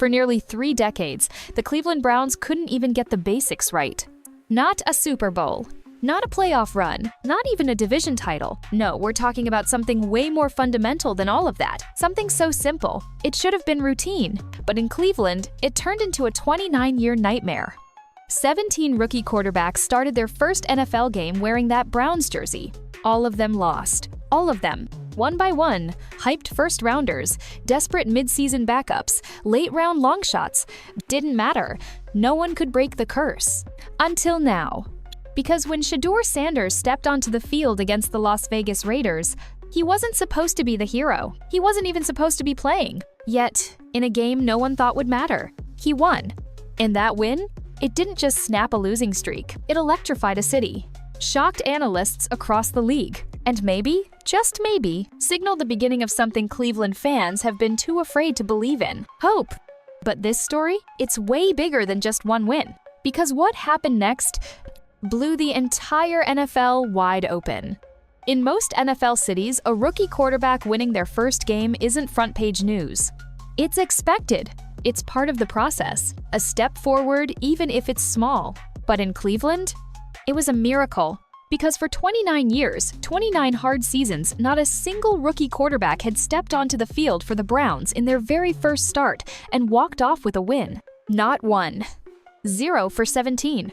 For nearly 3 decades, the Cleveland Browns couldn't even get the basics right. Not a Super Bowl, not a playoff run, not even a division title. No, we're talking about something way more fundamental than all of that. Something so simple. It should have been routine. But in Cleveland, it turned into a 29-year nightmare. 17 rookie quarterbacks started their first NFL game wearing that Browns jersey. All of them lost. All of them. One by one, hyped first-rounders, desperate mid-season backups, late-round long shots. Didn't matter. No one could break the curse. Until now. Because when Shedeur Sanders stepped onto the field against the Las Vegas Raiders, he wasn't supposed to be the hero. He wasn't even supposed to be playing. Yet, in a game no one thought would matter, he won. And that win? It didn't just snap a losing streak. It electrified a city, shocked analysts across the league, and maybe, just maybe, signaled the beginning of something Cleveland fans have been too afraid to believe in: hope. But this story, it's way bigger than just one win. Because what happened next blew the entire NFL wide open. In most NFL cities, a rookie quarterback winning their first game isn't front-page news. It's expected. It's part of the process, a step forward even if it's small. But in Cleveland, it was a miracle. Because for 29 years, 29 hard seasons, not a single rookie quarterback had stepped onto the field for the Browns in their very first start and walked off with a win. Not one. 0 for 17.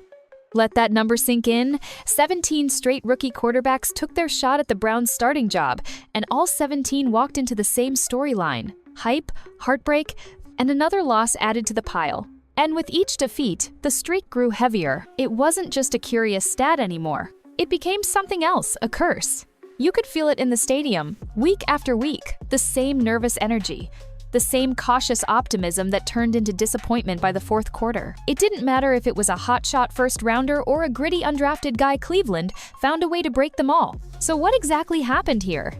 Let that number sink in. 17 straight rookie quarterbacks took their shot at the Browns' starting job, and all 17 walked into the same storyline: hype, heartbreak, and another loss added to the pile. And with each defeat, the streak grew heavier. It wasn't just a curious stat anymore. It became something else, a curse. You could feel it in the stadium, week after week, the same nervous energy, the same cautious optimism that turned into disappointment by the fourth quarter. It didn't matter if it was a hotshot first-rounder or a gritty undrafted guy. Cleveland found a way to break them all. So what exactly happened here?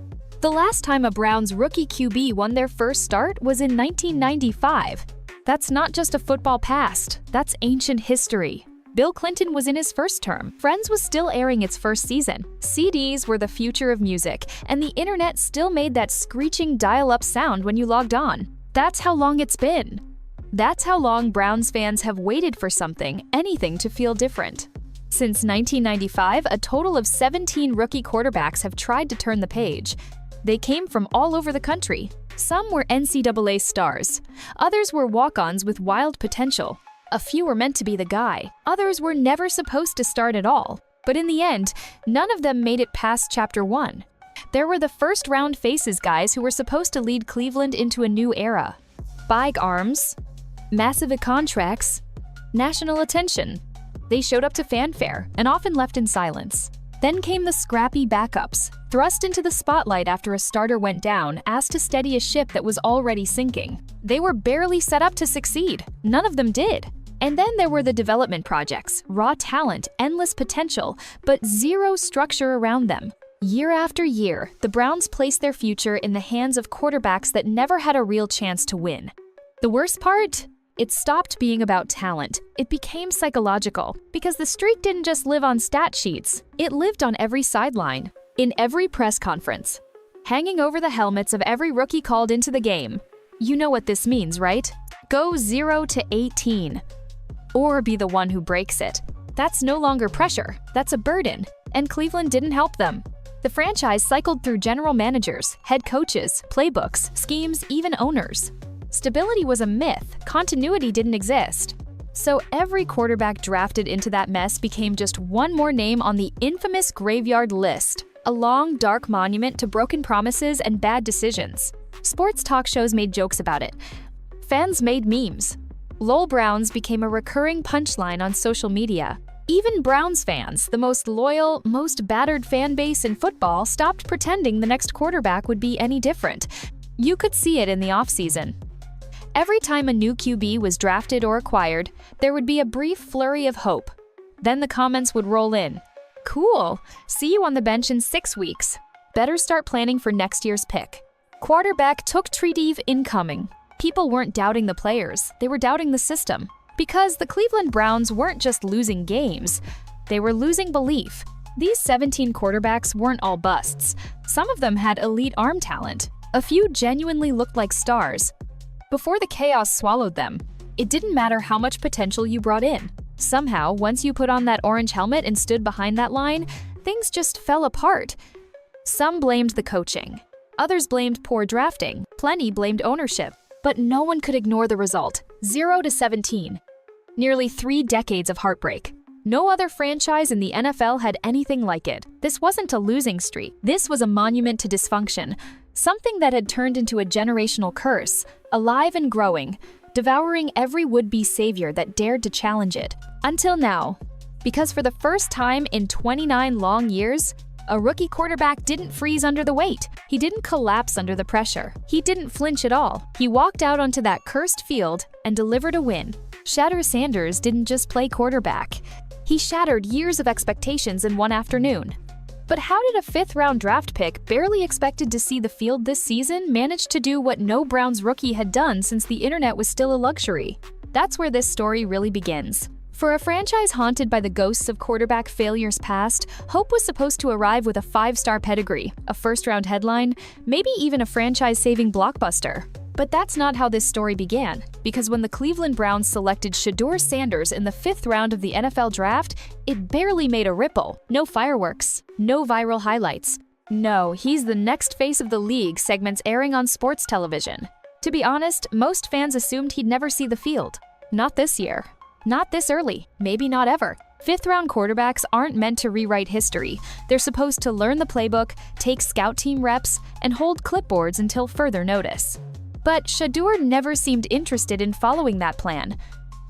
The last time a Browns rookie QB won their first start was in 1995. That's not just a football past, that's ancient history. Bill Clinton was in his first term. Friends was still airing its first season. CDs were the future of music, and the internet still made that screeching dial-up sound when you logged on. That's how long it's been. That's how long Browns fans have waited for something, anything to feel different. Since 1995, a total of 17 rookie quarterbacks have tried to turn the page. They came from all over the country. Some were NCAA stars. Others were walk-ons with wild potential. A few were meant to be the guy. Others were never supposed to start at all. But in the end, none of them made it past Chapter 1. There were the first-round faces guys who were supposed to lead Cleveland into a new era. Big arms, massive contracts, national attention. They showed up to fanfare and often left in silence. Then came the scrappy backups, thrust into the spotlight after a starter went down, asked to steady a ship that was already sinking. They were barely set up to succeed. None of them did. And then there were the development projects, raw talent, endless potential, but zero structure around them. Year after year, the Browns placed their future in the hands of quarterbacks that never had a real chance to win. The worst part? It stopped being about talent. It became psychological, because the streak didn't just live on stat sheets. It lived on every sideline, in every press conference, hanging over the helmets of every rookie called into the game. You know what this means, right? Go 0 to 18. Or be the one who breaks it. That's no longer pressure, that's a burden. And Cleveland didn't help them. The franchise cycled through general managers, head coaches, playbooks, schemes, even owners. Stability was a myth, continuity didn't exist. So every quarterback drafted into that mess became just one more name on the infamous graveyard list, a long, dark monument to broken promises and bad decisions. Sports talk shows made jokes about it. Fans made memes. LOL Browns became a recurring punchline on social media. Even Browns fans, the most loyal, most battered fan base in football, stopped pretending the next quarterback would be any different. You could see it in the offseason. Every time a new QB was drafted or acquired, there would be a brief flurry of hope. Then the comments would roll in. Cool, see you on the bench in 6 weeks. Better start planning for next year's pick. Quarterback took treaty incoming. People weren't doubting the players, they were doubting the system. Because the Cleveland Browns weren't just losing games, they were losing belief. These 17 quarterbacks weren't all busts. Some of them had elite arm talent. A few genuinely looked like stars. before the chaos swallowed them. It didn't matter how much potential you brought in. Somehow, once you put on that orange helmet and stood behind that line, things just fell apart. Some blamed the coaching. Others blamed poor drafting. Plenty blamed ownership. But no one could ignore the result, 0-17. Nearly 3 decades of heartbreak. No other franchise in the NFL had anything like it. This wasn't a losing streak. This was a monument to dysfunction, something that had turned into a generational curse, alive and growing, devouring every would-be savior that dared to challenge it. Until now. Because for the first time in 29 long years, a rookie quarterback didn't freeze under the weight. He didn't collapse under the pressure. He didn't flinch at all. He walked out onto that cursed field and delivered a win. Shedeur Sanders didn't just play quarterback. He shattered years of expectations in one afternoon. But how did a 5th-round draft pick barely expected to see the field this season manage to do what no Browns rookie had done since the internet was still a luxury? That's where this story really begins. For a franchise haunted by the ghosts of quarterback failures past, hope was supposed to arrive with a 5-star pedigree, a first-round headline, maybe even a franchise-saving blockbuster. But that's not how this story began, because when the Cleveland Browns selected Shedeur Sanders in the 5th round of the NFL draft, it barely made a ripple. No fireworks, no viral highlights. No, he's the next face of the league segments airing on sports television. To be honest, most fans assumed he'd never see the field. Not this year. Not this early, maybe not ever. 5th-round quarterbacks aren't meant to rewrite history. They're supposed to learn the playbook, take scout team reps, and hold clipboards until further notice. But Shadur never seemed interested in following that plan.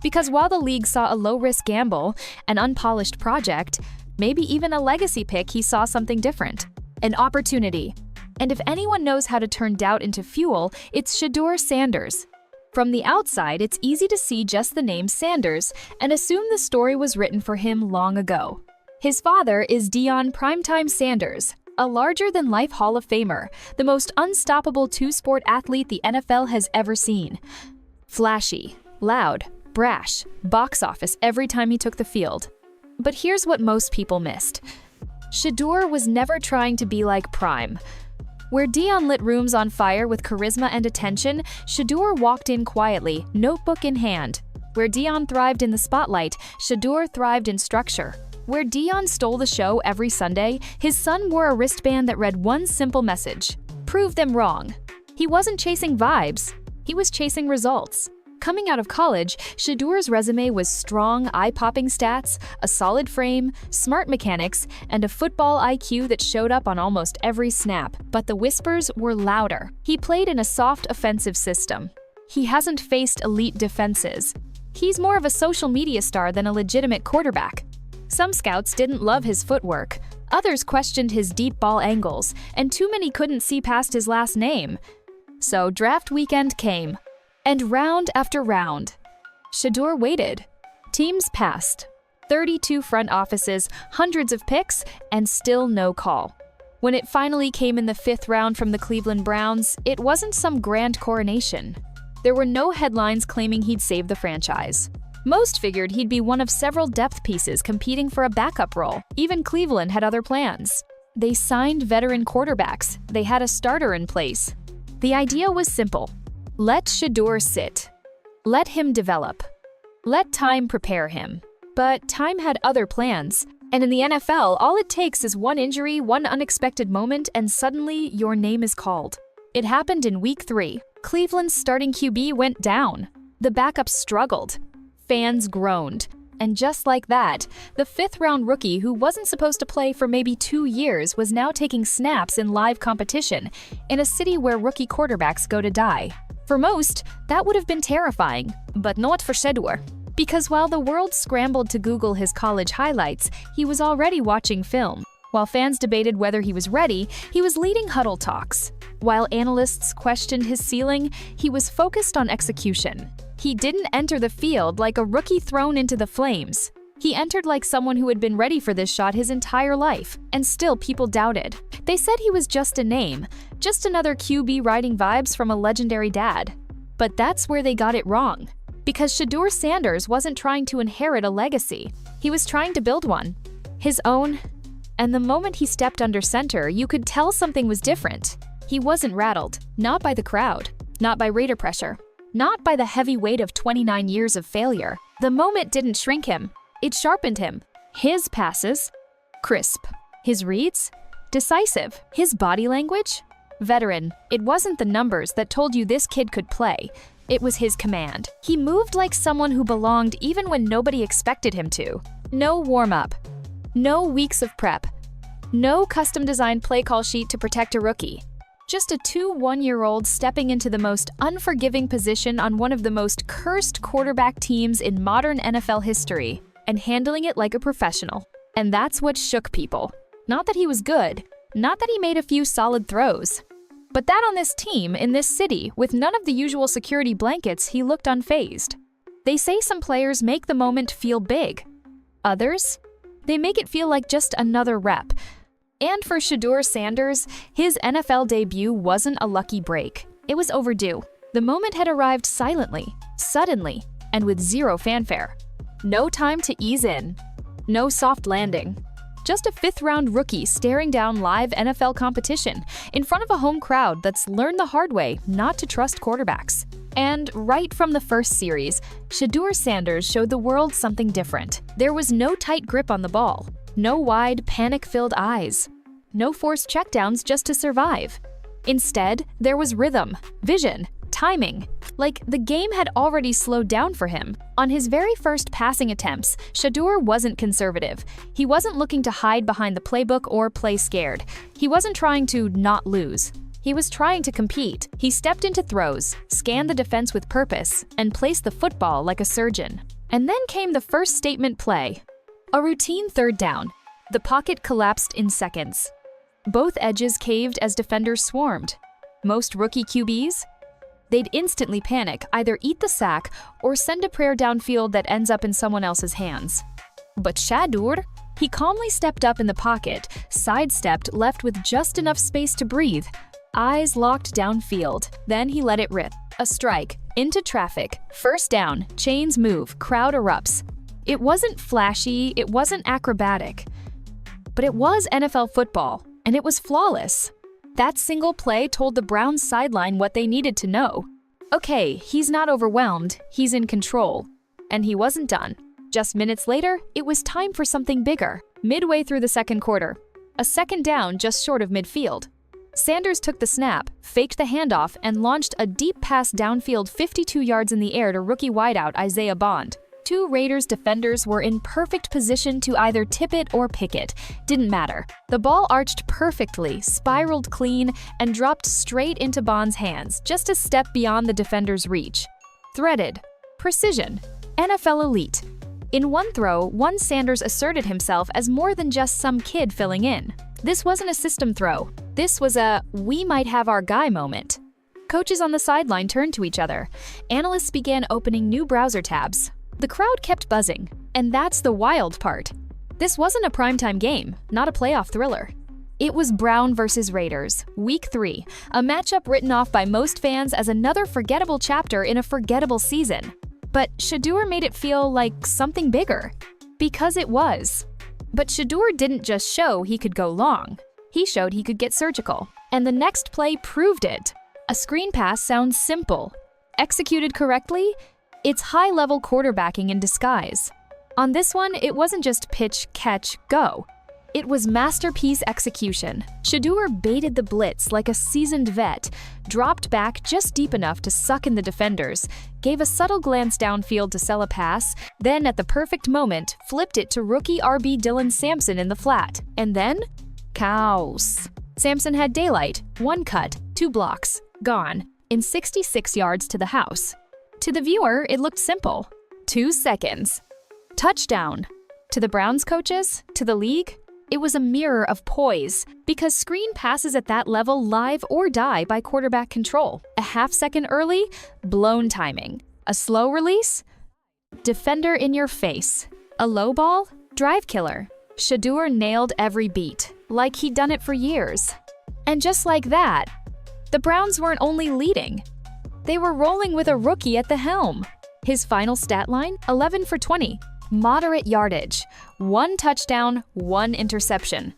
Because while the league saw a low-risk gamble, an unpolished project, maybe even a legacy pick, he saw something different. An opportunity. And if anyone knows how to turn doubt into fuel, it's Shedeur Sanders. From the outside, it's easy to see just the name Sanders and assume the story was written for him long ago. His father is Deion Primetime Sanders, a larger-than-life Hall of Famer, the most unstoppable two-sport athlete the NFL has ever seen. Flashy, loud, brash, box office every time he took the field. But here's what most people missed. Shadur was never trying to be like Prime. Where Deion lit rooms on fire with charisma and attention, Shadur walked in quietly, notebook in hand. Where Deion thrived in the spotlight, Shadur thrived in structure. Where Deion stole the show every Sunday, his son wore a wristband that read one simple message: prove them wrong. He wasn't chasing vibes, he was chasing results. Coming out of college, Shadur's resume was strong, eye-popping stats, a solid frame, smart mechanics, and a football IQ that showed up on almost every snap. But the whispers were louder. He played in a soft offensive system. He hasn't faced elite defenses. He's more of a social media star than a legitimate quarterback. Some scouts didn't love his footwork. Others questioned his deep ball angles, and too many couldn't see past his last name. So draft weekend came. And round after round, Shadur waited. Teams passed. 32 front offices, hundreds of picks, and still no call. When it finally came in the 5th round from the Cleveland Browns, it wasn't some grand coronation. There were no headlines claiming he'd save the franchise. Most figured he'd be one of several depth pieces competing for a backup role. Even Cleveland had other plans. They signed veteran quarterbacks. They had a starter in place. The idea was simple. Let Shadur sit. Let him develop. Let time prepare him. But time had other plans. And in the NFL, all it takes is one injury, one unexpected moment, and suddenly your name is called. It happened in Week 3. Cleveland's starting QB went down. The backups struggled. Fans groaned. And just like that, the 5th-round rookie who wasn't supposed to play for maybe 2 years was now taking snaps in live competition in a city where rookie quarterbacks go to die. For most, that would have been terrifying, but not for Shadur. Because while the world scrambled to Google his college highlights, he was already watching film. While fans debated whether he was ready, he was leading huddle talks. While analysts questioned his ceiling, he was focused on execution. He didn't enter the field like a rookie thrown into the flames. He entered like someone who had been ready for this shot his entire life, and still people doubted. They said he was just a name, just another QB riding vibes from a legendary dad. But that's where they got it wrong. Because Shedeur Sanders wasn't trying to inherit a legacy. He was trying to build one. His own. And the moment he stepped under center, you could tell something was different. He wasn't rattled, not by the crowd, not by Raider pressure, Not by the heavy weight of 29 years of failure. The moment didn't shrink him. It sharpened him. His passes, crisp. His reads, decisive. His body language, veteran. It wasn't the numbers that told you this kid could play. It was his command. He moved like someone who belonged even when nobody expected him to. No warm-up. No weeks of prep. No custom-designed play call sheet to protect a rookie. Just a 1-year-old stepping into the most unforgiving position on one of the most cursed quarterback teams in modern NFL history and handling it like a professional. And that's what shook people. Not that he was good, not that he made a few solid throws, but that on this team, in this city, with none of the usual security blankets, he looked unfazed. They say some players make the moment feel big. Others, they make it feel like just another rep. And for Shedeur Sanders, his NFL debut wasn't a lucky break. It was overdue. The moment had arrived silently, suddenly, and with zero fanfare. No time to ease in. No soft landing. Just a fifth-round rookie staring down live NFL competition in front of a home crowd that's learned the hard way not to trust quarterbacks. And right from the first series, Shedeur Sanders showed the world something different. There was no tight grip on the ball, no wide, panic-filled eyes, no forced checkdowns just to survive. Instead, there was rhythm, vision, timing. Like the game had already slowed down for him. On his very first passing attempts, Shadur wasn't conservative. He wasn't looking to hide behind the playbook or play scared. He wasn't trying to not lose. He was trying to compete. He stepped into throws, scanned the defense with purpose, and placed the football like a surgeon. And then came the first statement play. A routine third down. The pocket collapsed in seconds. Both edges caved as defenders swarmed. Most rookie QBs? They'd instantly panic, either eat the sack or send a prayer downfield that ends up in someone else's hands. But Shadur? He calmly stepped up in the pocket, sidestepped, left with just enough space to breathe. Eyes locked downfield. Then he let it rip. A strike. Into traffic. First down. Chains move. Crowd erupts. It wasn't flashy, it wasn't acrobatic. But it was NFL football, and it was flawless. That single play told the Browns sideline what they needed to know. Okay, he's not overwhelmed, he's in control. And he wasn't done. Just minutes later, it was time for something bigger. Midway through the second quarter, a second down just short of midfield. Sanders took the snap, faked the handoff, and launched a deep pass downfield 52 yards in the air to rookie wideout Isaiah Bond. Two Raiders defenders were in perfect position to either tip it or pick it. Didn't matter. The ball arched perfectly, spiraled clean, and dropped straight into Bond's hands, just a step beyond the defender's reach. Threaded. Precision. NFL elite. In one throw, Sanders asserted himself as more than just some kid filling in. This wasn't a system throw. This was a "we might have our guy" moment. Coaches on the sideline turned to each other. Analysts began opening new browser tabs. The crowd kept buzzing, and that's the wild part. This wasn't a primetime game, not a playoff thriller. It was Brown versus Raiders, Week 3, a matchup written off by most fans as another forgettable chapter in a forgettable season. But Shadur made it feel like something bigger. Because it was. But Shadur didn't just show he could go long. He showed he could get surgical. And the next play proved it. A screen pass sounds simple. Executed correctly, it's high-level quarterbacking in disguise. On this one, it wasn't just pitch, catch, go. It was masterpiece execution. Shadur baited the blitz like a seasoned vet, dropped back just deep enough to suck in the defenders, gave a subtle glance downfield to sell a pass, then at the perfect moment, flipped it to rookie RB Dylan Sampson in the flat. And then, chaos. Sampson had daylight, one cut, 2 blocks, gone, in 66 yards to the house. To the viewer, it looked simple. 2 seconds. Touchdown. To the Browns coaches, to the league, it was a mirror of poise, because screen passes at that level live or die by quarterback control. A half-second early, blown timing. A slow release, defender in your face. A low ball, drive killer. Shadur nailed every beat, like he'd done it for years. And just like that, the Browns weren't only leading. They were rolling with a rookie at the helm. His final stat line, 11 for 20. Moderate yardage. 1 touchdown, 1 interception.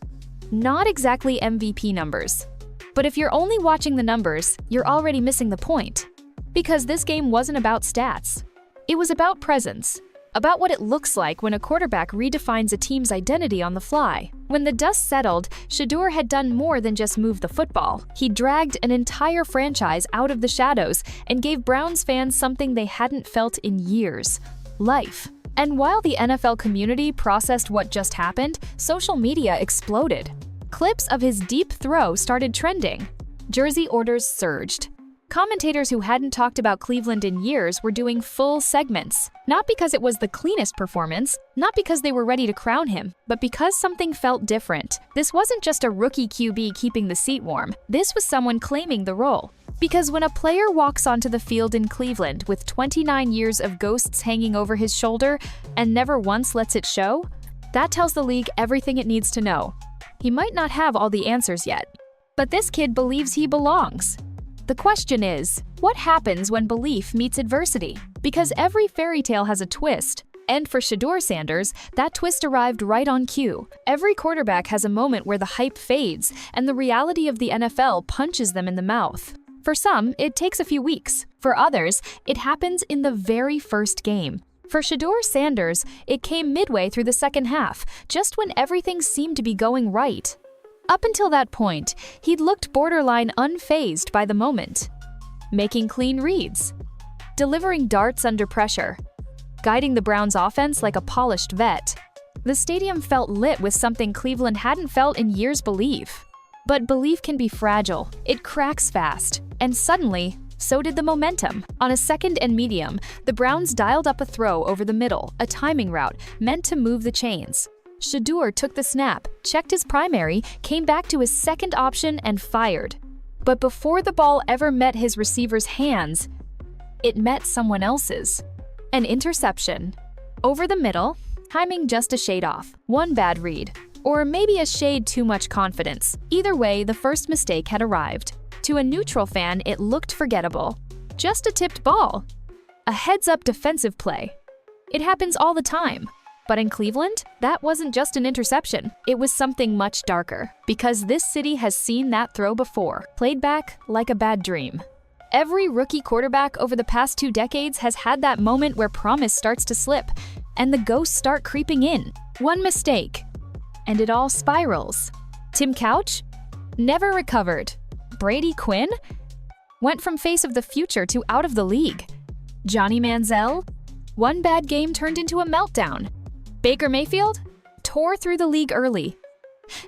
Not exactly MVP numbers. But if you're only watching the numbers, you're already missing the point. Because this game wasn't about stats. It was about presence, about what it looks like when a quarterback redefines a team's identity on the fly. When the dust settled, Shadur had done more than just move the football. He dragged an entire franchise out of the shadows and gave Browns fans something they hadn't felt in years: life. And while the NFL community processed what just happened, social media exploded. Clips of his deep throw started trending. Jersey orders surged. Commentators who hadn't talked about Cleveland in years were doing full segments. Not because it was the cleanest performance, not because they were ready to crown him, but because something felt different. This wasn't just a rookie QB keeping the seat warm. This was someone claiming the role. Because when a player walks onto the field in Cleveland with 29 years of ghosts hanging over his shoulder and never once lets it show, that tells the league everything it needs to know. He might not have all the answers yet, but this kid believes he belongs. The question is, what happens when belief meets adversity? Because every fairy tale has a twist. And for Shedeur Sanders, that twist arrived right on cue. Every quarterback has a moment where the hype fades and the reality of the NFL punches them in the mouth. For some, it takes a few weeks. For others, it happens in the very first game. For Shedeur Sanders, it came midway through the second half, just when everything seemed to be going right. Up until that point, he'd looked borderline unfazed by the moment. Making clean reads, delivering darts under pressure, guiding the Browns' offense like a polished vet. The stadium felt lit with something Cleveland hadn't felt in years: belief. But belief can be fragile. It cracks fast. And suddenly, so did the momentum. On a second and medium, the Browns dialed up a throw over the middle, a timing route meant to move the chains. Shadur took the snap, checked his primary, came back to his second option and fired. But before the ball ever met his receiver's hands, it met someone else's. An interception. Over the middle, timing just a shade off. One bad read. Or maybe a shade too much confidence. Either way, the first mistake had arrived. To a neutral fan, it looked forgettable. Just a tipped ball. A heads-up defensive play. It happens all the time. But in Cleveland, that wasn't just an interception. It was something much darker. Because this city has seen that throw before, played back like a bad dream. Every rookie quarterback over the past 2 decades has had that moment where promise starts to slip, and the ghosts start creeping in. One mistake, and it all spirals. Tim Couch? Never recovered. Brady Quinn? Went from face of the future to out of the league. Johnny Manziel? One bad game turned into a meltdown. Baker Mayfield? Tore through the league early.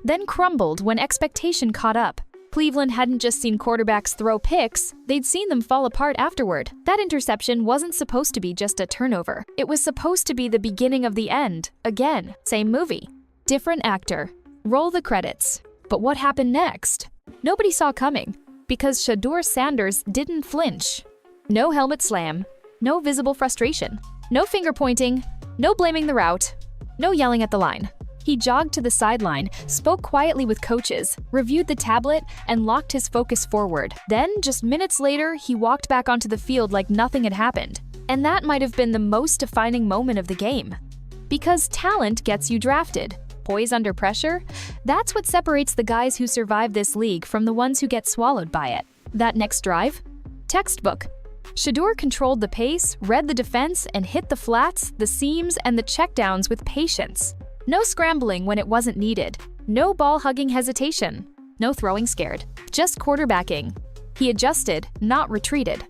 Then crumbled when expectation caught up. Cleveland hadn't just seen quarterbacks throw picks, they'd seen them fall apart afterward. That interception wasn't supposed to be just a turnover. It was supposed to be the beginning of the end. Again, same movie. Different actor. Roll the credits. But what happened next? Nobody saw coming, because Shedeur Sanders didn't flinch. No helmet slam. No visible frustration. No finger pointing. No blaming the route. No yelling at the line. He jogged to the sideline, spoke quietly with coaches, reviewed the tablet, and locked his focus forward. Then, just minutes later, he walked back onto the field like nothing had happened. And that might have been the most defining moment of the game. Because talent gets you drafted. Poise under pressure? That's what separates the guys who survive this league from the ones who get swallowed by it. That next drive? Textbook. Shadur controlled the pace, read the defense, and hit the flats, the seams, and the checkdowns with patience. No scrambling when it wasn't needed. No ball-hugging hesitation. No throwing scared. Just quarterbacking. He adjusted, not retreated.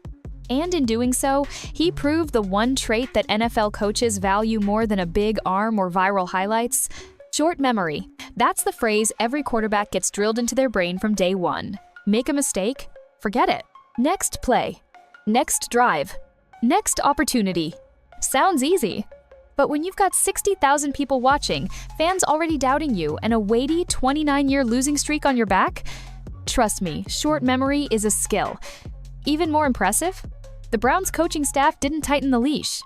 And in doing so, he proved the one trait that NFL coaches value more than a big arm or viral highlights: short memory. That's the phrase every quarterback gets drilled into their brain from day one. Make a mistake? Forget it. Next play. Next drive. Next opportunity. Sounds easy. But when you've got 60,000 people watching, fans already doubting you, and a weighty 29-year losing streak on your back, trust me, short memory is a skill. Even more impressive? The Browns coaching staff didn't tighten the leash.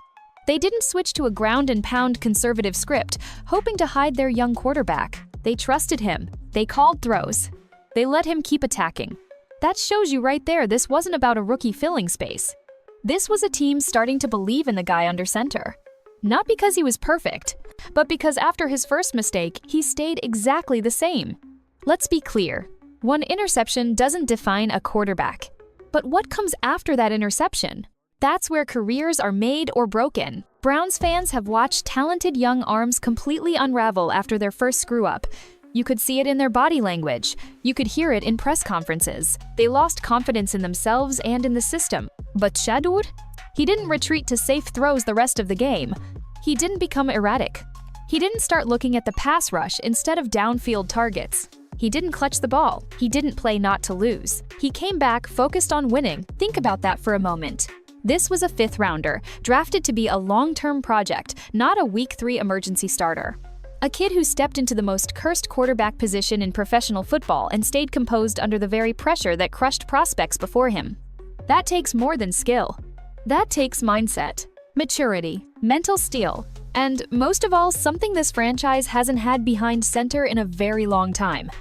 They didn't switch to a ground-and-pound conservative script, hoping to hide their young quarterback. They trusted him. They called throws. They let him keep attacking. That shows you right there this wasn't about a rookie filling space. This was a team starting to believe in the guy under center. Not because he was perfect, but because after his first mistake, he stayed exactly the same. Let's be clear. One interception doesn't define a quarterback. But what comes after that interception? That's where careers are made or broken. Browns fans have watched talented young arms completely unravel after their first screw-up. You could see it in their body language. You could hear it in press conferences. They lost confidence in themselves and in the system. But Shadur? He didn't retreat to safe throws the rest of the game. He didn't become erratic. He didn't start looking at the pass rush instead of downfield targets. He didn't clutch the ball. He didn't play not to lose. He came back focused on winning. Think about that for a moment. This was a fifth-rounder, drafted to be a long-term project, not a Week 3 emergency starter. A kid who stepped into the most cursed quarterback position in professional football and stayed composed under the very pressure that crushed prospects before him. That takes more than skill. That takes mindset, maturity, mental steel, and most of all, something this franchise hasn't had behind center in a very long time: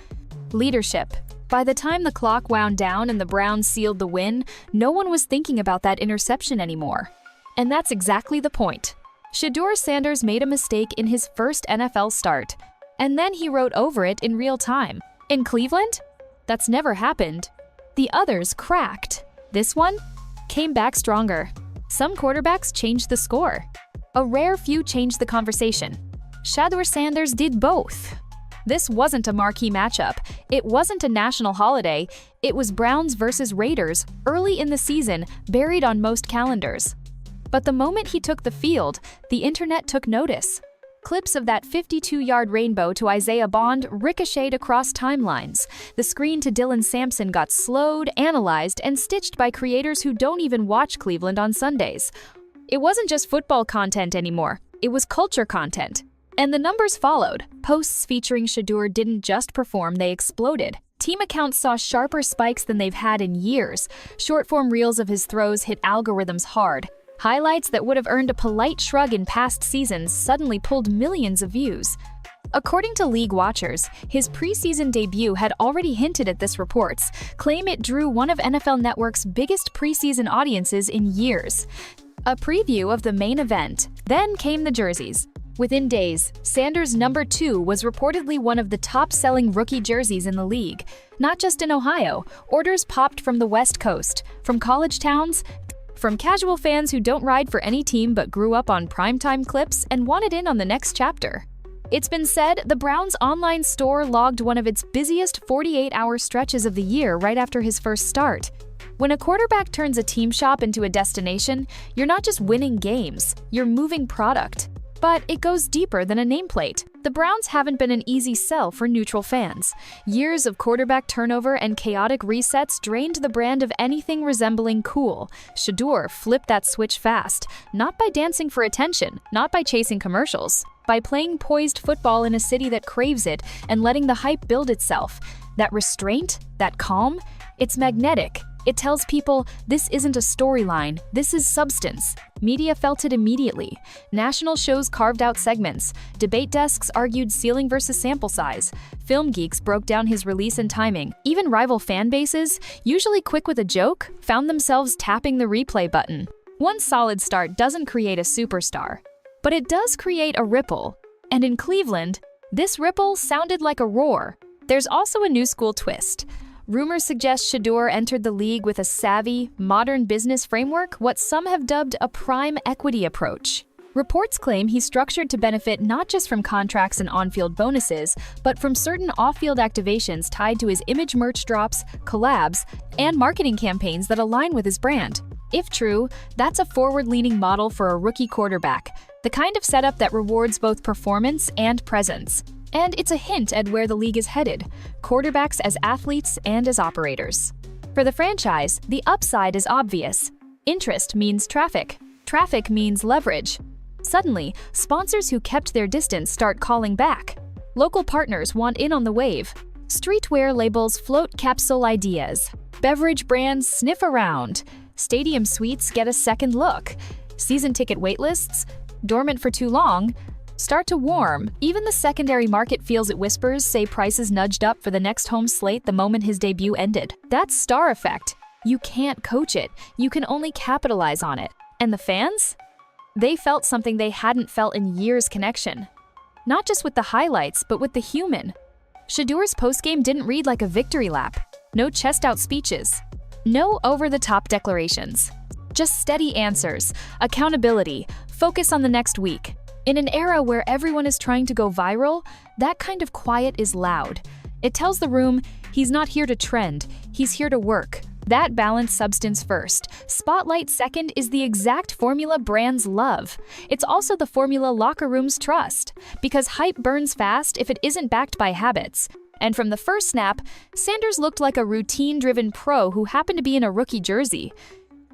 leadership. By the time the clock wound down and the Browns sealed the win, no one was thinking about that interception anymore. And that's exactly the point. Shedeur Sanders made a mistake in his first NFL start, and then he wrote over it in real time. In Cleveland? That's never happened. The others cracked. This one came back stronger. Some quarterbacks changed the score. A rare few changed the conversation. Shedeur Sanders did both. This wasn't a marquee matchup. It wasn't a national holiday. It was Browns versus Raiders, early in the season, buried on most calendars. But the moment he took the field, the internet took notice. Clips of that 52-yard rainbow to Isaiah Bond ricocheted across timelines. The screen to Dylan Sampson got slowed, analyzed, and stitched by creators who don't even watch Cleveland on Sundays. It wasn't just football content anymore. It was culture content. And the numbers followed. Posts featuring Shadur didn't just perform, they exploded. Team accounts saw sharper spikes than they've had in years. Short-form reels of his throws hit algorithms hard. Highlights that would have earned a polite shrug in past seasons suddenly pulled millions of views. According to league watchers, his preseason debut had already hinted at this. Reports claim it drew one of NFL Network's biggest preseason audiences in years. A preview of the main event. Then came the jerseys. Within days, Sanders' number 2 was reportedly one of the top-selling rookie jerseys in the league. Not just in Ohio, orders popped from the West Coast, from college towns, from casual fans who don't ride for any team but grew up on primetime clips and wanted in on the next chapter. It's been said the Browns' online store logged one of its busiest 48-hour stretches of the year right after his first start. When a quarterback turns a team shop into a destination, you're not just winning games, you're moving product. But it goes deeper than a nameplate. The Browns haven't been an easy sell for neutral fans. Years of quarterback turnover and chaotic resets drained the brand of anything resembling cool. Shadur flipped that switch fast, not by dancing for attention, not by chasing commercials, by playing poised football in a city that craves it and letting the hype build itself. That restraint, that calm, it's magnetic. It tells people, this isn't a storyline, this is substance. Media felt it immediately. National shows carved out segments. Debate desks argued ceiling versus sample size. Film geeks broke down his release and timing. Even rival fan bases, usually quick with a joke, found themselves tapping the replay button. One solid start doesn't create a superstar, but it does create a ripple. And in Cleveland, this ripple sounded like a roar. There's also a new school twist. Rumors suggest Shadur entered the league with a savvy, modern business framework, what some have dubbed a prime equity approach. Reports claim he's structured to benefit not just from contracts and on-field bonuses, but from certain off-field activations tied to his image merch drops, collabs, and marketing campaigns that align with his brand. If true, that's a forward-leaning model for a rookie quarterback, the kind of setup that rewards both performance and presence. And it's a hint at where the league is headed, quarterbacks as athletes and as operators. For the franchise, the upside is obvious. Interest means traffic. Traffic means leverage. Suddenly, sponsors who kept their distance start calling back. Local partners want in on the wave. Streetwear labels float capsule ideas. Beverage brands sniff around. Stadium suites get a second look. Season ticket waitlists, dormant for too long, start to warm. Even the secondary market feels it. Whispers say prices nudged up for the next home slate the moment his debut ended. That's star effect. You can't coach it. You can only capitalize on it. And the fans? They felt something they hadn't felt in years: connection. Not just with the highlights, but with the human. Shadur's postgame didn't read like a victory lap. No chest-out speeches. No over-the-top declarations. Just steady answers, accountability, focus on the next week. In an era where everyone is trying to go viral, that kind of quiet is loud. It tells the room, he's not here to trend, he's here to work. That balanced substance first, spotlight second is the exact formula brands love. It's also the formula locker rooms trust, because hype burns fast if it isn't backed by habits. And from the first snap, Sanders looked like a routine-driven pro who happened to be in a rookie jersey.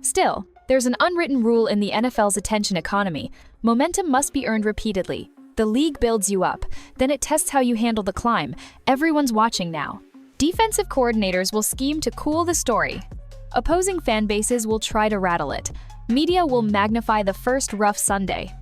Still, there's an unwritten rule in the NFL's attention economy. Momentum must be earned repeatedly. The league builds you up, then it tests how you handle the climb. Everyone's watching now. Defensive coordinators will scheme to cool the story. Opposing fan bases will try to rattle it. Media will magnify the first rough Sunday.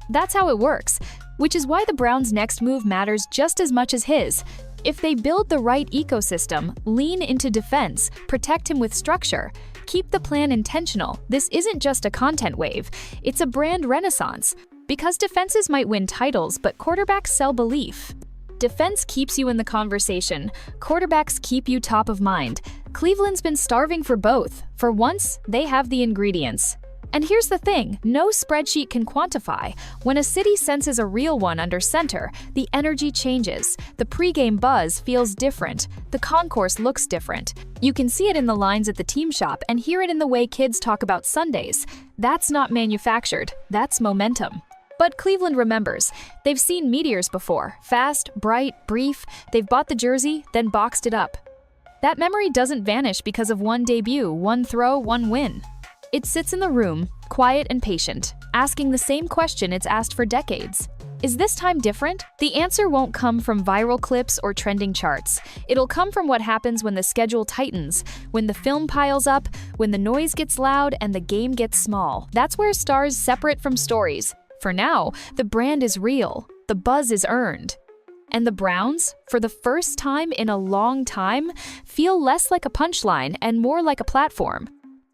That's how it works, which is why the Browns' next move matters just as much as his. If they build the right ecosystem, lean into defense, protect him with structure, keep the plan intentional, this isn't just a content wave, it's a brand renaissance. Because defenses might win titles, but quarterbacks sell belief. Defense keeps you in the conversation. Quarterbacks keep you top of mind. Cleveland's been starving for both. For once, they have the ingredients. And here's the thing, no spreadsheet can quantify. When a city senses a real one under center, the energy changes. The pregame buzz feels different. The concourse looks different. You can see it in the lines at the team shop and hear it in the way kids talk about Sundays. That's not manufactured, that's momentum. But Cleveland remembers. They've seen meteors before. Fast, bright, brief. They've bought the jersey, then boxed it up. That memory doesn't vanish because of one debut, one throw, one win. It sits in the room, quiet and patient, asking the same question it's asked for decades. Is this time different? The answer won't come from viral clips or trending charts. It'll come from what happens when the schedule tightens, when the film piles up, when the noise gets loud and the game gets small. That's where stars separate from stories. For now, the brand is real, the buzz is earned. And the Browns, for the first time in a long time, feel less like a punchline and more like a platform.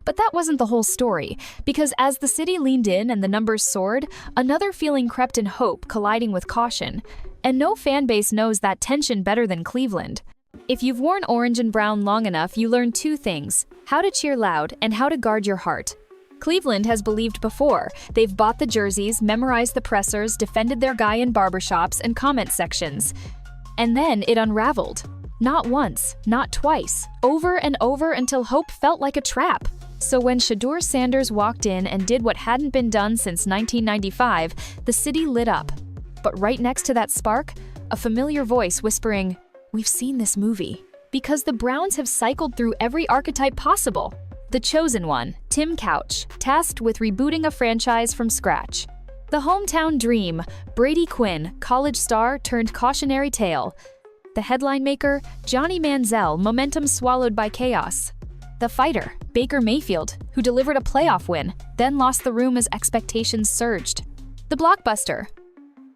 But that wasn't the whole story, because as the city leaned in and the numbers soared, another feeling crept in, hope colliding with caution. And no fan base knows that tension better than Cleveland. If you've worn orange and brown long enough, you learn two things: how to cheer loud and how to guard your heart. Cleveland has believed before. They've bought the jerseys, memorized the pressers, defended their guy in barbershops and comment sections. And then it unraveled. Not once, not twice, over and over until hope felt like a trap. So when Shedeur Sanders walked in and did what hadn't been done since 1995, the city lit up. But right next to that spark, a familiar voice whispering, "We've seen this movie." Because the Browns have cycled through every archetype possible. The chosen one, Tim Couch, tasked with rebooting a franchise from scratch. The hometown dream, Brady Quinn, college star turned cautionary tale. The headline maker, Johnny Manziel, momentum swallowed by chaos. The fighter, Baker Mayfield, who delivered a playoff win, then lost the room as expectations surged. The blockbuster,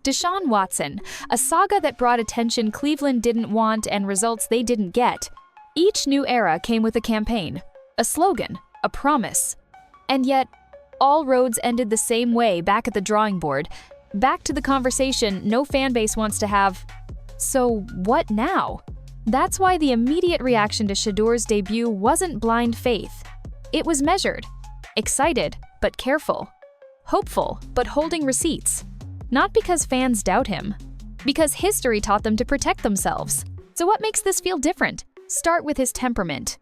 Deshaun Watson, a saga that brought attention Cleveland didn't want and results they didn't get. Each new era came with a campaign, a slogan, a promise. And yet, all roads ended the same way back at the drawing board. Back to the conversation no fan base wants to have. So what now? That's why the immediate reaction to Shedur's debut wasn't blind faith. It was measured, excited but careful, hopeful but holding receipts. Not because fans doubt him, because history taught them to protect themselves. So what makes this feel different? Start with his temperament.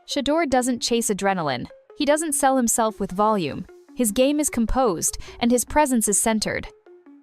Shadur doesn't chase adrenaline. He doesn't sell himself with volume. His game is composed, and his presence is centered.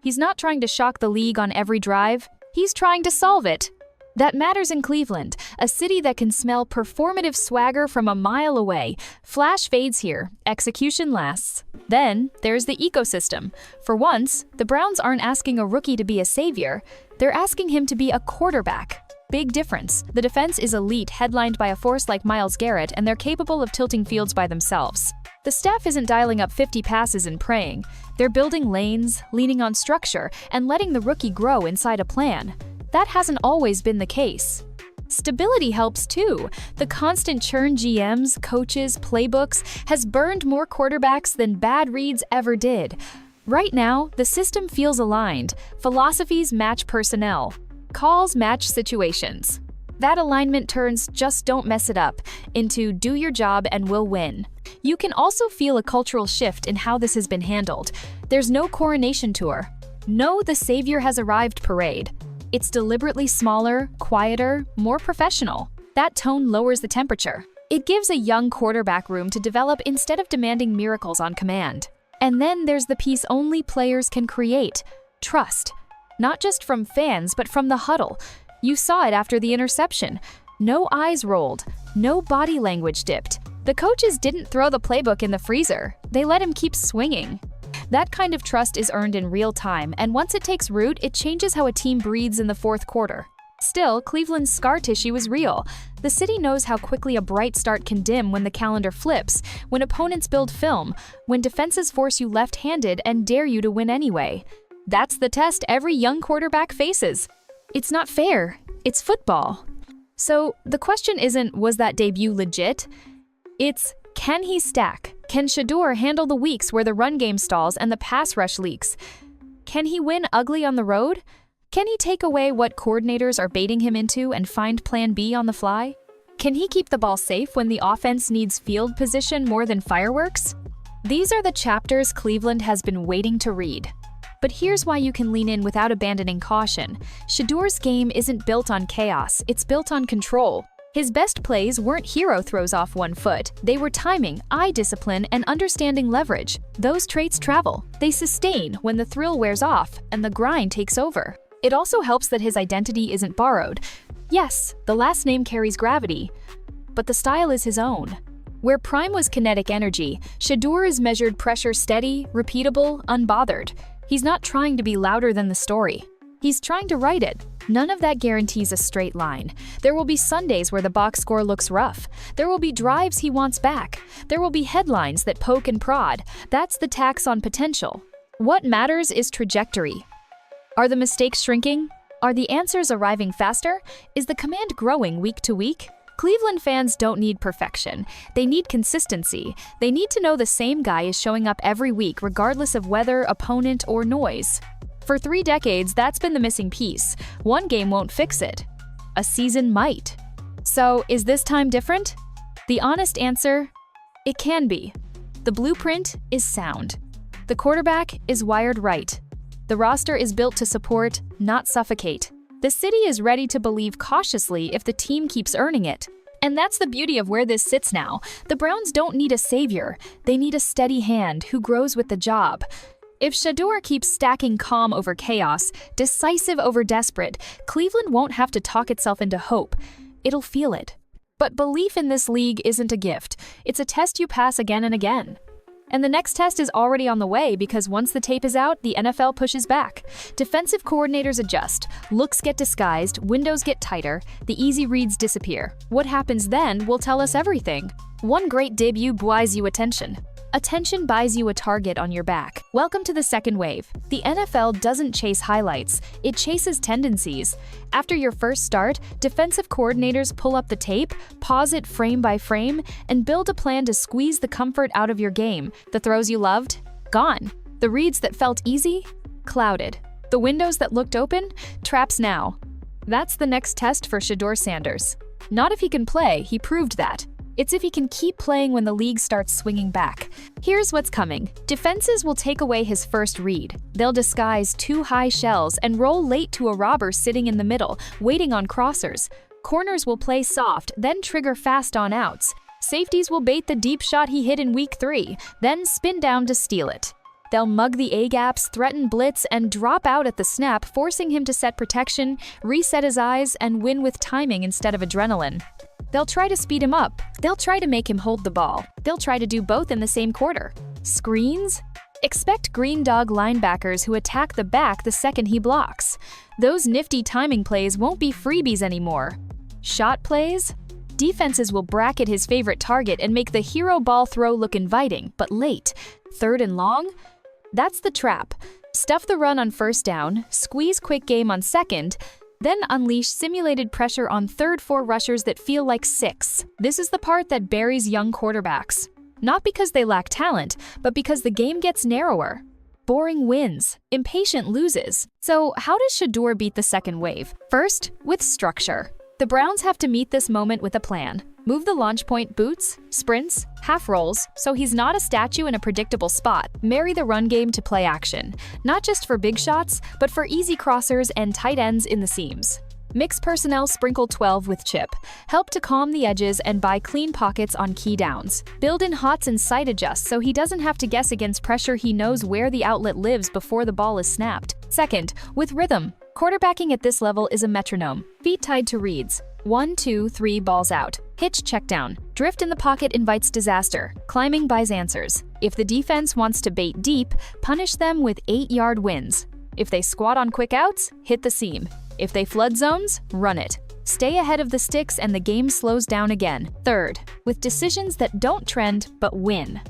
He's not trying to shock the league on every drive. He's trying to solve it. That matters in Cleveland, a city that can smell performative swagger from a mile away. Flash fades here, execution lasts. Then there's the ecosystem. For once, the Browns aren't asking a rookie to be a savior. They're asking him to be a quarterback. Big difference. The defense is elite, headlined by a force like Myles Garrett, and they're capable of tilting fields by themselves. The staff isn't dialing up 50 passes and praying. They're building lanes, leaning on structure, and letting the rookie grow inside a plan. That hasn't always been the case. Stability helps too. The constant churn GMs, coaches, playbooks has burned more quarterbacks than bad reads ever did. Right now, the system feels aligned. Philosophies match personnel. Calls match situations. That alignment turns "just don't mess it up" into "do your job and we'll win." You can also feel a cultural shift in how this has been handled. There's no coronation tour. No "the savior has arrived" parade. It's deliberately smaller, quieter, more professional. That tone lowers the temperature. It gives a young quarterback room to develop instead of demanding miracles on command. And then there's the piece only players can create: trust. Not just from fans, but from the huddle. You saw it after the interception. No eyes rolled, no body language dipped. The coaches didn't throw the playbook in the freezer. They let him keep swinging. That kind of trust is earned in real time, and once it takes root, it changes how a team breathes in the fourth quarter. Still, Cleveland's scar tissue is real. The city knows how quickly a bright start can dim when the calendar flips, when opponents build film, when defenses force you left-handed and dare you to win anyway. That's the test every young quarterback faces. It's not fair. It's football. So the question isn't, was that debut legit? It's, can he stack? Can Shadur handle the weeks where the run game stalls and the pass rush leaks? Can he win ugly on the road? Can he take away what coordinators are baiting him into and find plan B on the fly? Can he keep the ball safe when the offense needs field position more than fireworks? These are the chapters Cleveland has been waiting to read. But here's why you can lean in without abandoning caution. Shedur's game isn't built on chaos, it's built on control. His best plays weren't hero throws off one foot. They were timing, eye discipline, and understanding leverage. Those traits travel. They sustain when the thrill wears off and the grind takes over. It also helps that his identity isn't borrowed. Yes, the last name carries gravity, but the style is his own. Where Prime was kinetic energy, Shadur is measured pressure steady, repeatable, unbothered. He's not trying to be louder than the story. He's trying to write it. None of that guarantees a straight line. There will be Sundays where the box score looks rough. There will be drives he wants back. There will be headlines that poke and prod. That's the tax on potential. What matters is trajectory. Are the mistakes shrinking? Are the answers arriving faster? Is the command growing week to week? Cleveland fans don't need perfection. They need consistency. They need to know the same guy is showing up every week regardless of weather, opponent, or noise. For 3 decades, that's been the missing piece. One game won't fix it. A season might. So, is this time different? The honest answer? It can be. The blueprint is sound. The quarterback is wired right. The roster is built to support, not suffocate. The city is ready to believe cautiously if the team keeps earning it. And that's the beauty of where this sits now. The Browns don't need a savior. They need a steady hand who grows with the job. If Shadur keeps stacking calm over chaos, decisive over desperate, Cleveland won't have to talk itself into hope. It'll feel it. But belief in this league isn't a gift. It's a test you pass again and again. And the next test is already on the way because once the tape is out, the NFL pushes back. Defensive coordinators adjust, looks get disguised, windows get tighter, the easy reads disappear. What happens then will tell us everything. One great debut buys you attention. Attention buys you a target on your back. Welcome to the second wave. The NFL doesn't chase highlights, it chases tendencies. After your first start, defensive coordinators pull up the tape, pause it frame by frame, and build a plan to squeeze the comfort out of your game. The throws you loved? Gone. The reads that felt easy? Clouded. The windows that looked open? Traps now. That's the next test for Shedeur Sanders. Not if he can play, he proved that. It's if he can keep playing when the league starts swinging back. Here's what's coming. Defenses will take away his first read. They'll disguise 2 high shells and roll late to a robber sitting in the middle, waiting on crossers. Corners will play soft, then trigger fast on outs. Safeties will bait the deep shot he hit in week 3, then spin down to steal it. They'll mug the A-gaps, threaten blitz, and drop out at the snap, forcing him to set protection, reset his eyes, and win with timing instead of adrenaline. They'll try to speed him up. They'll try to make him hold the ball. They'll try to do both in the same quarter. Screens? Expect green dog linebackers who attack the back the second he blocks. Those nifty timing plays won't be freebies anymore. Shot plays? Defenses will bracket his favorite target and make the hero ball throw look inviting, but late. 3rd and long? That's the trap. Stuff the run on first down, squeeze quick game on second, then unleash simulated pressure on 3rd for rushers that feel like 6. This is the part that buries young quarterbacks. Not because they lack talent, but because the game gets narrower. Boring wins, impatient loses. So how does Shadur beat the second wave? First, with structure. The Browns have to meet this moment with a plan. Move the launch point boots, sprints, half rolls, so he's not a statue in a predictable spot. Marry the run game to play action, not just for big shots, but for easy crossers and tight ends in the seams. Mix personnel, sprinkle 12 with chip. Help to calm the edges and buy clean pockets on key downs. Build in hots and sight adjust so he doesn't have to guess against pressure. He knows where the outlet lives before the ball is snapped. Second, with rhythm. Quarterbacking at this level is a metronome. Feet tied to reads. 1, 2, 3 balls out. Hitch check down. Drift in the pocket invites disaster. Climbing buys answers. If the defense wants to bait deep, punish them with 8-yard wins. If they squat on quick outs, hit the seam. If they flood zones, run it. Stay ahead of the sticks and the game slows down again. Third, with decisions that don't trend but win.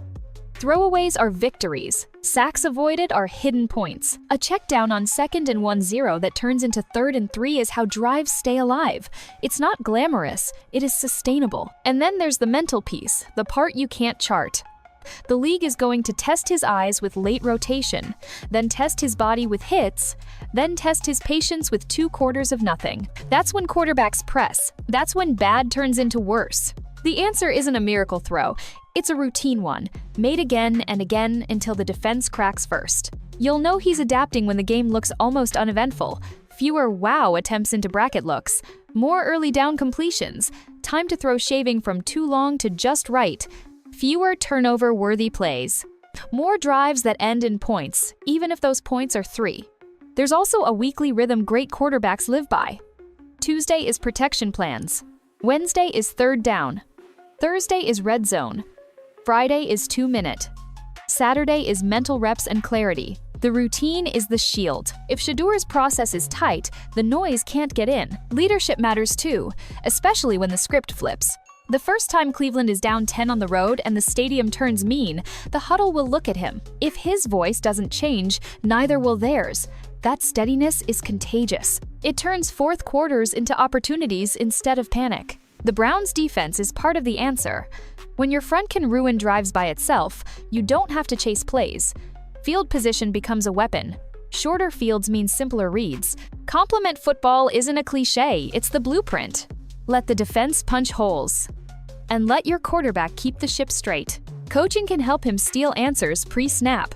Throwaways are victories. Sacks avoided are hidden points. A check down on 2nd and 1-0 that turns into 3rd and 3 is how drives stay alive. It's not glamorous, it is sustainable. And then there's the mental piece, the part you can't chart. The league is going to test his eyes with late rotation, then test his body with hits, then test his patience with 2 quarters of nothing. That's when quarterbacks press. That's when bad turns into worse. The answer isn't a miracle throw. It's a routine one, made again and again until the defense cracks first. You'll know he's adapting when the game looks almost uneventful. Fewer wow attempts into bracket looks, more early down completions, time to throw shaving from too long to just right, fewer turnover-worthy plays, more drives that end in points, even if those points are 3. There's also a weekly rhythm great quarterbacks live by. Tuesday is protection plans. Wednesday is 3rd down. Thursday is red zone. Friday is 2-minute. Saturday is mental reps and clarity. The routine is the shield. If Shedur's process is tight, the noise can't get in. Leadership matters too, especially when the script flips. The first time Cleveland is down 10 on the road and the stadium turns mean, the huddle will look at him. If his voice doesn't change, neither will theirs. That steadiness is contagious. It turns fourth quarters into opportunities instead of panic. The Browns' defense is part of the answer. When your front can ruin drives by itself, you don't have to chase plays. Field position becomes a weapon. Shorter fields mean simpler reads. Complement football isn't a cliche, it's the blueprint. Let the defense punch holes. And let your quarterback keep the ship straight. Coaching can help him steal answers pre-snap.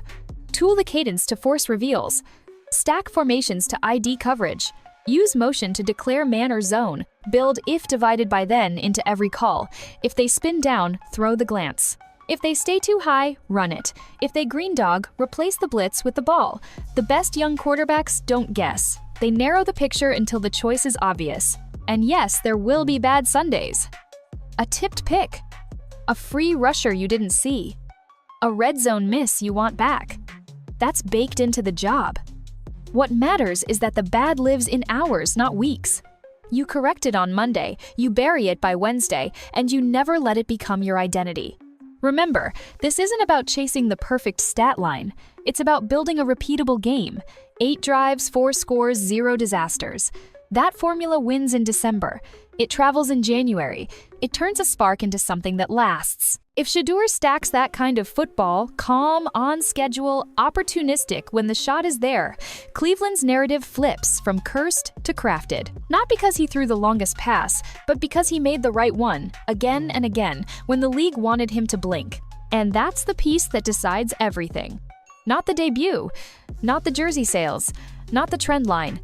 Tool the cadence to force reveals. Stack formations to ID coverage. Use motion to declare man or zone. Build if divided by then into every call. If they spin down, throw the glance. If they stay too high, run it. If they green dog, replace the blitz with the ball. The best young quarterbacks don't guess. They narrow the picture until the choice is obvious. And yes, there will be bad Sundays. A tipped pick. A free rusher you didn't see. A red zone miss you want back. That's baked into the job. What matters is that the bad lives in hours, not weeks. You correct it on Monday, you bury it by Wednesday, and you never let it become your identity. Remember, this isn't about chasing the perfect stat line. It's about building a repeatable game. 8 drives, 4 scores, 0 disasters. That formula wins in December. It travels in January. It turns a spark into something that lasts. If Shadur stacks that kind of football, calm, on schedule, opportunistic when the shot is there, Cleveland's narrative flips from cursed to crafted. Not because he threw the longest pass, but because he made the right one, again and again, when the league wanted him to blink. And that's the piece that decides everything. Not the debut, not the jersey sales, not the trend line.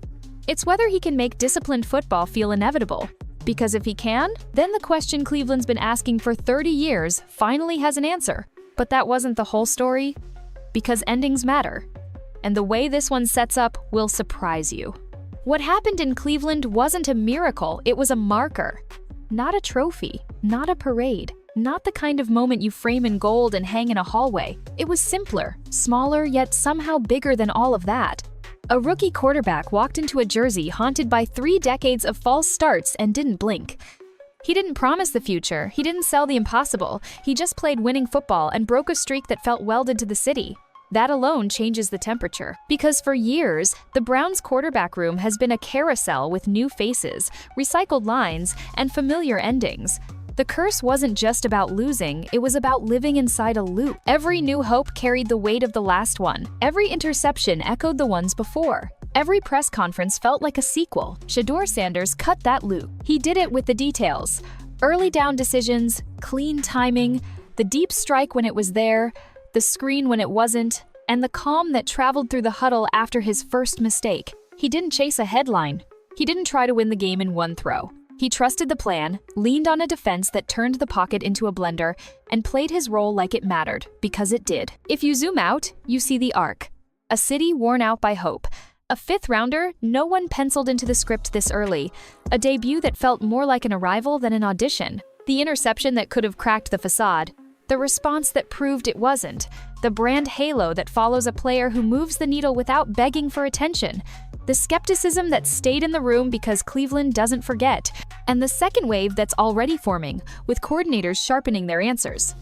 It's whether he can make disciplined football feel inevitable. Because if he can, then the question Cleveland's been asking for 30 years finally has an answer. But that wasn't the whole story. Because endings matter. And the way this one sets up will surprise you. What happened in Cleveland wasn't a miracle, it was a marker. Not a trophy, not a parade, not the kind of moment you frame in gold and hang in a hallway. It was simpler, smaller, yet somehow bigger than all of that. A rookie quarterback walked into a jersey haunted by 3 decades of false starts and didn't blink. He didn't promise the future, he didn't sell the impossible, he just played winning football and broke a streak that felt welded to the city. That alone changes the temperature. Because for years, the Browns' quarterback room has been a carousel with new faces, recycled lines, and familiar endings. The curse wasn't just about losing, it was about living inside a loop. Every new hope carried the weight of the last one. Every interception echoed the ones before. Every press conference felt like a sequel. Shedeur Sanders cut that loop. He did it with the details. Early down decisions, clean timing, the deep strike when it was there, the screen when it wasn't, and the calm that traveled through the huddle after his first mistake. He didn't chase a headline. He didn't try to win the game in one throw. He trusted the plan, leaned on a defense that turned the pocket into a blender, and played his role like it mattered, because it did. If you zoom out, you see the arc. A city worn out by hope. A fifth rounder no one penciled into the script this early. A debut that felt more like an arrival than an audition. The interception that could have cracked the facade. The response that proved it wasn't. The brand halo that follows a player who moves the needle without begging for attention. The skepticism that stayed in the room because Cleveland doesn't forget. And the second wave that's already forming, with coordinators sharpening their answers.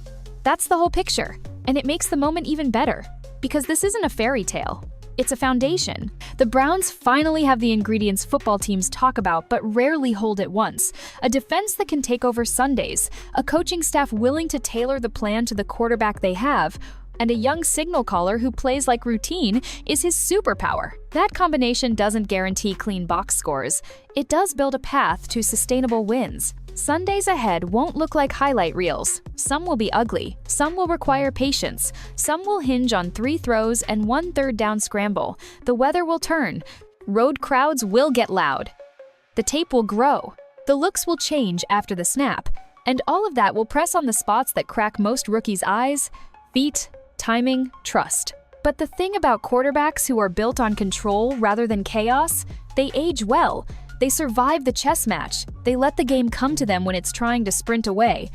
That's the whole picture, and it makes the moment even better. Because this isn't a fairy tale. It's a foundation. The Browns finally have the ingredients football teams talk about but rarely hold at once. A defense that can take over Sundays, a coaching staff willing to tailor the plan to the quarterback they have, and a young signal caller who plays like routine is his superpower. That combination doesn't guarantee clean box scores. It does build a path to sustainable wins. Sundays ahead won't look like highlight reels. Some will be ugly, some will require patience, some will hinge on 3 throws and 1 third down scramble. The weather will turn. Road crowds will get loud. The tape will grow. The looks will change after the snap. And all of that will press on the spots that crack most rookies' eyes, feet, timing, trust. But the thing about quarterbacks who are built on control rather than chaos, they age well. They survive the chess match. They let the game come to them when it's trying to sprint away.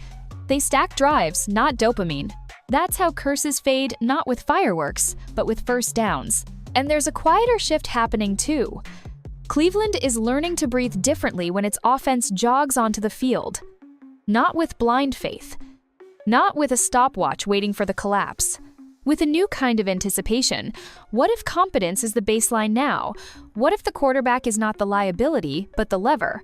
They stack drives, not dopamine. That's how curses fade, not with fireworks, but with first downs. And there's a quieter shift happening too. Cleveland is learning to breathe differently when its offense jogs onto the field. Not with blind faith. Not with a stopwatch waiting for the collapse. With a new kind of anticipation. What if competence is the baseline now? What if the quarterback is not the liability, but the lever?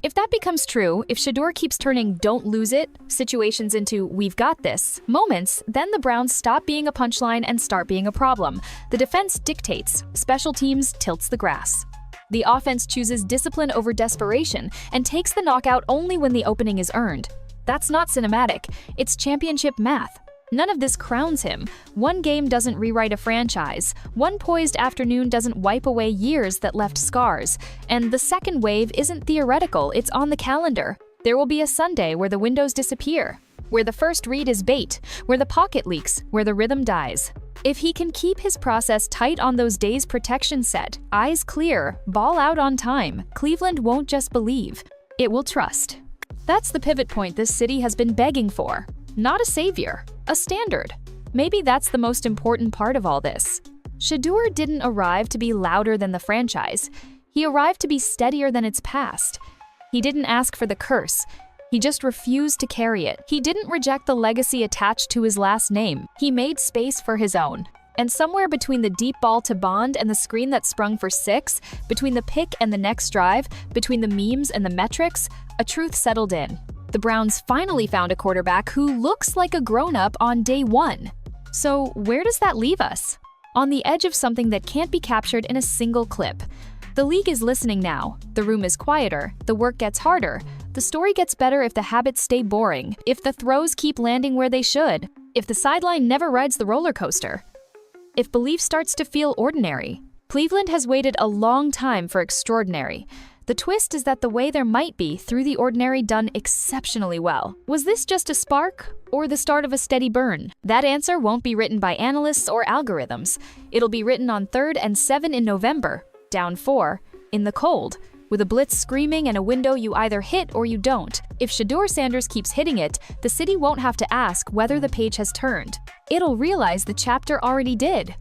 If that becomes true, if Shadur keeps turning "don't lose it" situations into "we've got this" moments, then the Browns stop being a punchline and start being a problem. The defense dictates, special teams tilts the grass. The offense chooses discipline over desperation and takes the knockout only when the opening is earned. That's not cinematic, it's championship math. None of this crowns him. One game doesn't rewrite a franchise. One poised afternoon doesn't wipe away years that left scars. And the second wave isn't theoretical, it's on the calendar. There will be a Sunday where the windows disappear, where the first read is bait, where the pocket leaks, where the rhythm dies. If he can keep his process tight on those days, protection set, eyes clear, ball out on time, Cleveland won't just believe, it will trust. That's the pivot point this city has been begging for. Not a savior, a standard. Maybe that's the most important part of all this. Shadur didn't arrive to be louder than the franchise. He arrived to be steadier than its past. He didn't ask for the curse. He just refused to carry it. He didn't reject the legacy attached to his last name. He made space for his own. And somewhere between the deep ball to Bond and the screen that sprung for 6, between the pick and the next drive, between the memes and the metrics, a truth settled in. The Browns finally found a quarterback who looks like a grown-up on day 1. So where does that leave us? On the edge of something that can't be captured in a single clip. The league is listening now. The room is quieter. The work gets harder. The story gets better if the habits stay boring, if the throws keep landing where they should, if the sideline never rides the roller coaster, if belief starts to feel ordinary. Cleveland has waited a long time for extraordinary. The twist is that the way there might be through the ordinary done exceptionally well. Was this just a spark or the start of a steady burn? That answer won't be written by analysts or algorithms. It'll be written on 3rd and 7 in November, down 4, in the cold, with a blitz screaming and a window you either hit or you don't. If Shedeur Sanders keeps hitting it, the city won't have to ask whether the page has turned. It'll realize the chapter already did.